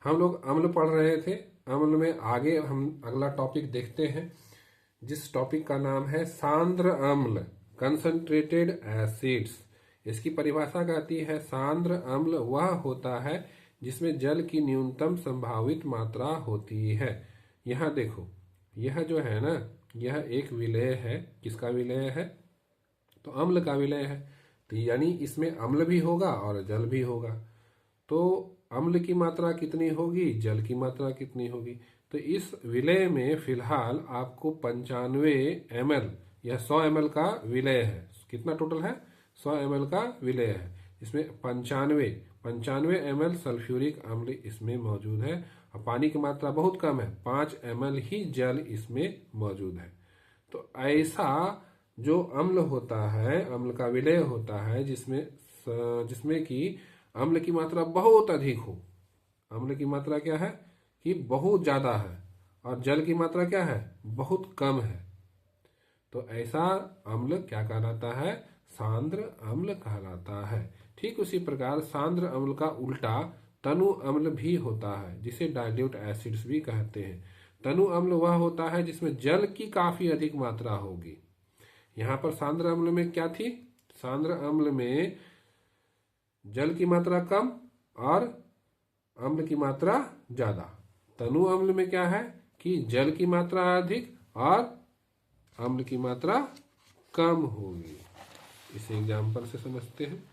हम लोग अम्ल पढ़ रहे थे। अम्ल में आगे हम अगला टॉपिक देखते हैं, जिस टॉपिक का नाम है सांद्र अम्ल, कंसंट्रेटेड एसिड्स। इसकी परिभाषा कहती है सांद्र अम्ल वह होता है जिसमें जल की न्यूनतम संभावित मात्रा होती है। यहाँ देखो, यह जो है ना, यह एक विलेय है। किसका विलेय है? तो अम्ल का विलय है। तो यानी इसमें अम्ल भी होगा और जल भी होगा। तो अम्ल की मात्रा कितनी होगी, जल की मात्रा कितनी होगी? तो इस विलय में फिलहाल आपको 95 ml, यह 100 ml का विलय है। कितना टोटल है? 100 ml का विलय है। इसमें 95 ml सल्फ्यूरिक अम्ल इसमें मौजूद है और पानी की मात्रा बहुत कम है, 5 ml ही जल इसमें मौजूद है। तो ऐसा जो अम्ल होता है, अम्ल का विलय होता है जिसमें कि अम्ल की मात्रा बहुत अधिक हो। अम्ल की मात्रा क्या है कि बहुत ज्यादा है, और जल की मात्रा क्या है? बहुत कम है। तो ऐसा अम्ल क्या कहलाता है? सांद्र अम्ल कहलाता है। ठीक उसी प्रकार सांद्र अम्ल का उल्टा तनु अम्ल भी होता है, जिसे डाइल्यूट एसिड्स भी कहते हैं। तनु अम्ल वह होता है जिसमें जल की काफी अधिक मात्रा होगी। यहाँ पर सांद्र अम्ल में क्या थी? सांद्र अम्ल में जल की मात्रा कम और अम्ल की मात्रा ज्यादा। तनु अम्ल में क्या है कि जल की मात्रा अधिक और अम्ल की मात्रा कम होगी। इसे एग्जाम्पल से समझते हैं।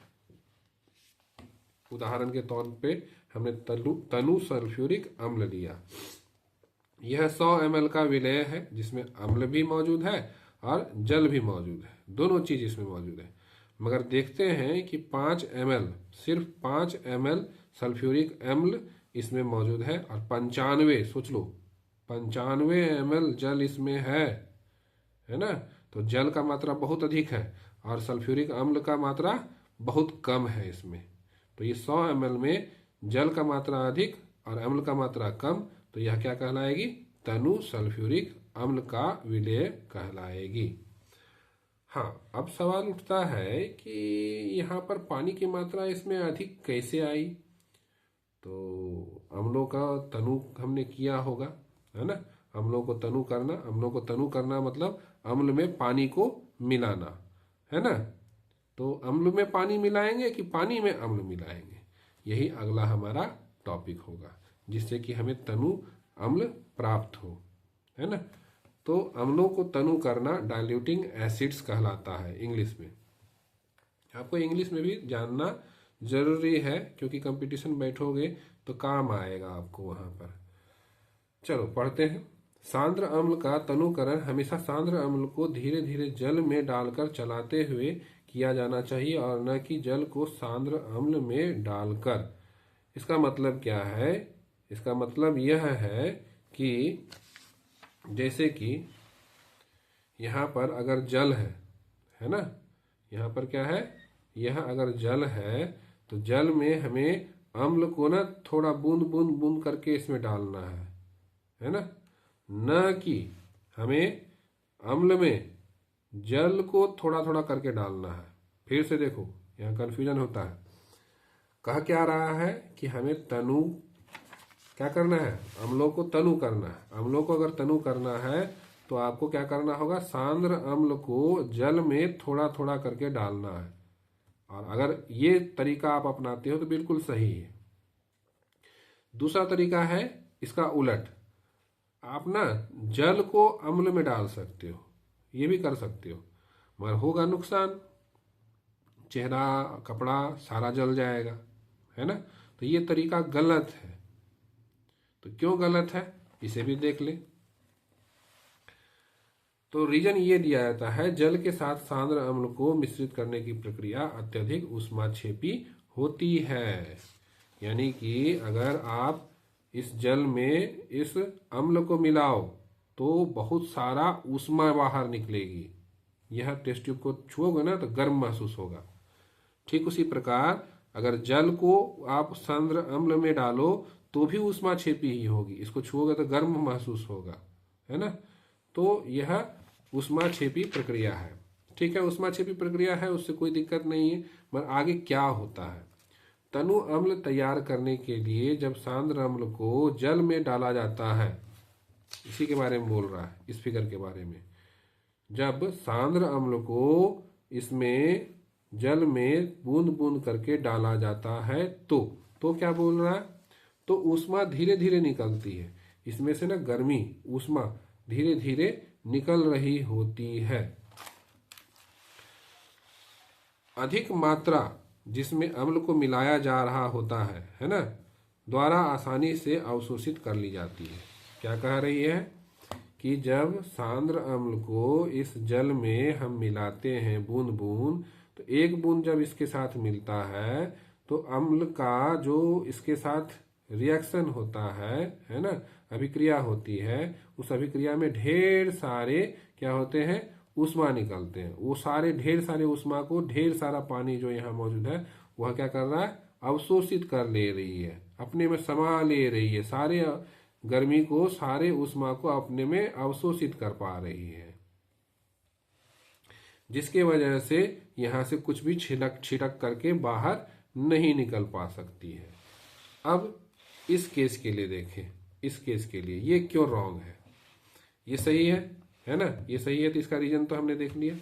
उदाहरण के तौर पे हमने तनु सल्फ्यूरिक अम्ल लिया। यह 100 ml का विलय है जिसमें अम्ल भी मौजूद है और जल भी मौजूद है, दोनों चीज इसमें मौजूद है। मगर देखते हैं कि 5 ml, सिर्फ 5 ml सल्फ्यूरिक अम्ल इसमें मौजूद है और 95, सोच लो, 95 ml जल इसमें है ना। तो जल का मात्रा बहुत अधिक है और सल्फ्यूरिक अम्ल का मात्रा बहुत कम है इसमें। तो ये 100 ml में जल का मात्रा अधिक और अम्ल का मात्रा कम, तो यह क्या कहलाएगी? तनु सल्फ्यूरिक अम्ल का विलय कहलाएगी। हाँ, अब सवाल उठता है कि यहाँ पर पानी की मात्रा इसमें अधिक कैसे आई? तो अम्लों का तनु हमने किया होगा, है ना। अम्लों को तनु करना मतलब अम्ल में पानी को मिलाना, है ना। तो अम्ल में पानी मिलाएंगे कि पानी में अम्ल मिलाएंगे, यही अगला हमारा टॉपिक होगा, जिससे कि हमें तनु अम्ल प्राप्त हो, है ना। तो अम्लों को तनु करना डाइल्यूटिंग एसिड्स कहलाता है इंग्लिश में। आपको इंग्लिश में भी जानना जरूरी है, क्योंकि कंपटीशन बैठोगे तो काम आएगा आपको वहां पर। चलो पढ़ते हैं। सांद्र अम्ल का तनुकरण हमेशा सांद्र अम्ल को धीरे धीरे जल में डालकर चलाते हुए किया जाना चाहिए और न कि जल को सांद्र अम्ल में डालकर। इसका मतलब क्या है? इसका मतलब यह है कि जैसे कि यहाँ पर अगर जल है ना, यहाँ पर क्या है, यह अगर जल है तो जल में हमें अम्ल को ना थोड़ा बूंद बूंद बूंद करके इसमें डालना है ना, न कि हमें अम्ल में जल को थोड़ा थोड़ा करके डालना है। फिर से देखो, यहाँ कंफ्यूजन होता है। कह क्या रहा है कि हमें तनु क्या करना है? अम्लों को तनु करना है। अम्लों को अगर तनु करना है तो आपको क्या करना होगा? सांद्र अम्ल को जल में थोड़ा थोड़ा करके डालना है। और अगर ये तरीका आप अपनाते हो तो बिल्कुल सही है। दूसरा तरीका है इसका उलट। आप ना जल को अम्ल में डाल सकते हो, ये भी कर सकते हो, मगर होगा नुकसान। चेहरा, कपड़ा सारा जल जाएगा, है ना। तो ये तरीका गलत है। तो क्यों गलत है, इसे भी देख ले। तो रीजन ये दिया जाता है, जल के साथ सांद्र अम्ल को मिश्रित करने की प्रक्रिया अत्यधिक ऊष्माक्षेपी होती है। यानी कि अगर आप इस जल में इस अम्ल को मिलाओ तो बहुत सारा ऊष्मा बाहर निकलेगी। यह टेस्ट ट्यूब को छुओगे ना तो गर्म महसूस होगा। ठीक उसी प्रकार अगर जल को आप सांद्र अम्ल में डालो तो भी ऊष्माक्षेपी ही होगी। इसको छुओगे तो गर्म महसूस होगा, है ना। तो यह ऊष्माक्षेपी प्रक्रिया है। ठीक है, ऊष्माक्षेपी प्रक्रिया है, उससे कोई दिक्कत नहीं है। मगर आगे क्या होता है? तनु अम्ल तैयार करने के लिए जब सांद्र अम्ल को जल में डाला जाता है, इसी के बारे में बोल रहा है, इस फिगर के बारे में। जब सांद्र अम्ल को इसमें जल में बूंद बूंद करके डाला जाता है तो क्या बोल रहा है, तो ऊष्मा धीरे धीरे निकलती है, इसमें से ना गर्मी ऊष्मा धीरे धीरे निकल रही होती है। अधिक मात्रा जिसमें अम्ल को मिलाया जा रहा होता है ना, द्वारा आसानी से अवशोषित कर ली जाती है। क्या कह रही है कि जब सांद्र अम्ल को इस जल में हम मिलाते हैं बूंद बूंद, तो एक बूंद जब इसके साथ मिलता है तो अम्ल का जो इसके साथ रिएक्शन होता है ना, अभिक्रिया होती है, उस अभिक्रिया में ढेर सारे क्या होते हैं, ऊष्मा निकलते हैं। वो सारे ढेर सारे ऊष्मा को ढेर सारा पानी जो यहाँ मौजूद है वह क्या कर रहा है, अवशोषित कर ले रही है, अपने में समा ले रही है, सारे गर्मी को सारे ऊष्मा को अपने में अवशोषित कर पा रही है, जिसके वजह से यहाँ से कुछ भी छिटक छिटक करके बाहर नहीं निकल पा सकती है। अब इस केस के लिए देखें, इस केस के लिए ये क्यों रॉन्ग है, ये सही है ना, ये सही है, तो इसका रीजन तो हमने देख लिया।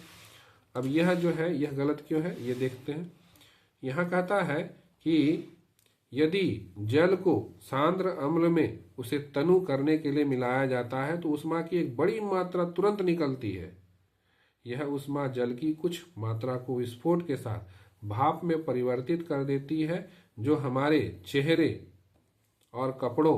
अब यह जो है यह गलत क्यों है, ये देखते हैं। यहाँ कहता है कि यदि जल को सांद्र अम्ल में उसे तनु करने के लिए मिलाया जाता है तो ऊष्मा की एक बड़ी मात्रा तुरंत निकलती है। यह ऊष्मा जल की कुछ मात्रा को विस्फोट के साथ भाप में परिवर्तित कर देती है, जो हमारे चेहरे और कपड़ों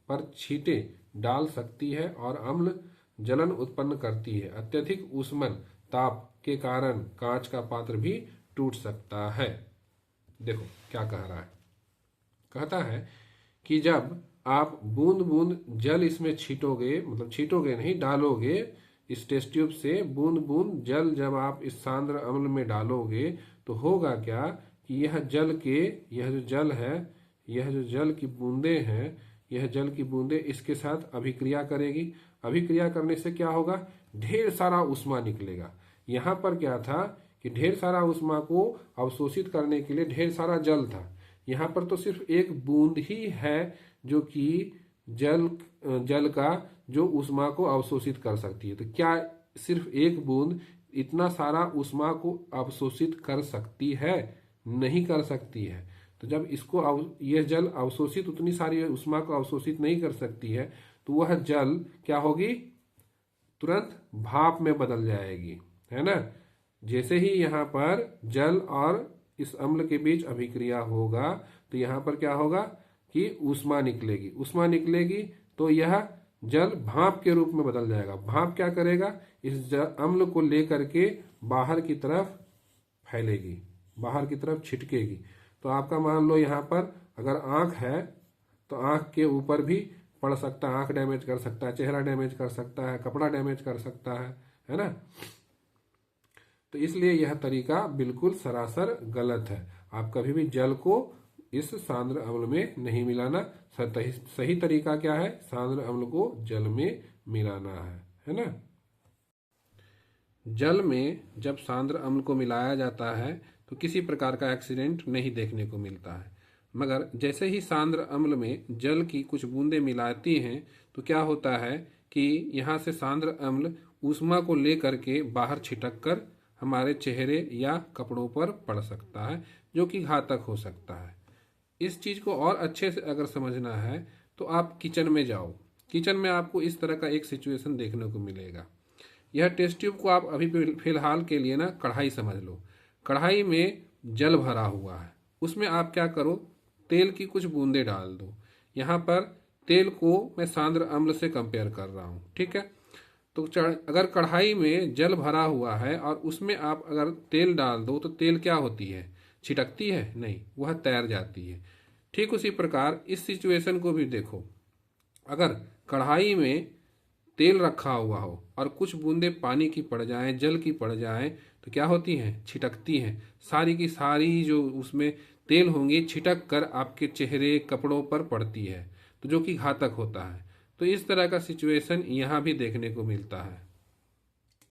पर छींटे डाल सकती है और अम्ल जलन उत्पन्न करती है। अत्यधिक ऊष्मन ताप के कारण कांच का पात्र भी टूट सकता है। देखो क्या कह रहा है, कहता है कि जब आप बूंद बूंद जल इसमें छींटोगे, मतलब छींटोगे नहीं, डालोगे, इस टेस्ट ट्यूब से बूंद बूंद जल जब आप इस सांद्र अम्ल में डालोगे तो होगा क्या कि यह जो जल है, यह जो जल की बूंदें हैं, यह जल की बूंदें इसके साथ अभिक्रिया करेगी। अभिक्रिया करने से क्या होगा, ढेर सारा ऊष्मा निकलेगा। यहाँ पर क्या था कि ढेर सारा ऊष्मा को अवशोषित करने के लिए ढेर सारा जल था, यहाँ पर तो सिर्फ एक बूंद ही है जो कि जल का जो ऊष्मा को अवशोषित कर सकती है। तो क्या सिर्फ एक बूंद इतना सारा ऊष्मा को अवशोषित कर सकती है? नहीं कर सकती है। तो जब यह जल अवशोषित उतनी सारी ऊष्मा को अवशोषित नहीं कर सकती है तो वह जल क्या होगी, तुरंत भाप में बदल जाएगी, है ना। जैसे ही यहाँ पर जल और इस अम्ल के बीच अभिक्रिया होगा तो यहाँ पर क्या होगा कि ऊष्मा निकलेगी। ऊष्मा निकलेगी तो यह जल भाप के रूप में बदल जाएगा। भाप क्या करेगा, इस अम्ल को लेकर के बाहर की तरफ फैलेगी, बाहर की तरफ छिटकेगी। तो आपका मान लो यहाँ पर अगर आँख है तो आँख के ऊपर भी पड़ सकता है, आँख डैमेज कर सकता है, चेहरा डैमेज कर सकता है, कपड़ा डैमेज कर सकता है ना। तो इसलिए यह तरीका बिल्कुल सरासर गलत है। आप कभी भी जल को इस सांद्र अम्ल में नहीं मिलाना। सही तरीका क्या है, सांद्र अम्ल को जल में मिलाना है ना। जल में जब सांद्र अम्ल को मिलाया जाता है तो किसी प्रकार का एक्सीडेंट नहीं देखने को मिलता है, मगर जैसे ही सांद्र अम्ल में जल की कुछ बूंदें मिलाती हैं तो क्या होता है कि यहाँ से सांद्र अम्ल ऊष्मा को लेकर के बाहर छिटक कर हमारे चेहरे या कपड़ों पर पड़ सकता है, जो कि घातक हो सकता है। इस चीज़ को और अच्छे से अगर समझना है तो आप किचन में जाओ। किचन में आपको इस तरह का एक सिचुएशन देखने को मिलेगा। यह टेस्ट ट्यूब को आप अभी फिलहाल के लिए ना कढ़ाई समझ लो। कढ़ाई में जल भरा हुआ है, उसमें आप क्या करो, तेल की कुछ बूंदें डाल दो। यहाँ पर तेल को मैं सांद्र अम्ल से कंपेयर कर रहा हूँ, ठीक है। तो अगर कढ़ाई में जल भरा हुआ है और उसमें आप अगर तेल डाल दो तो तेल क्या होती है, छिटकती है? नहीं, वह तैर जाती है। ठीक उसी प्रकार इस सिचुएशन को भी देखो। अगर कढ़ाई में तेल रखा हुआ हो और कुछ बूंदें पानी की पड़ जाएं, जल की पड़ जाएं, तो क्या होती हैं, छिटकती हैं। सारी की सारी जो उसमें तेल होंगी छिटक कर आपके चेहरे कपड़ों पर पड़ती है, तो जो कि घातक होता है। तो इस तरह का सिचुएशन यहाँ भी देखने को मिलता है।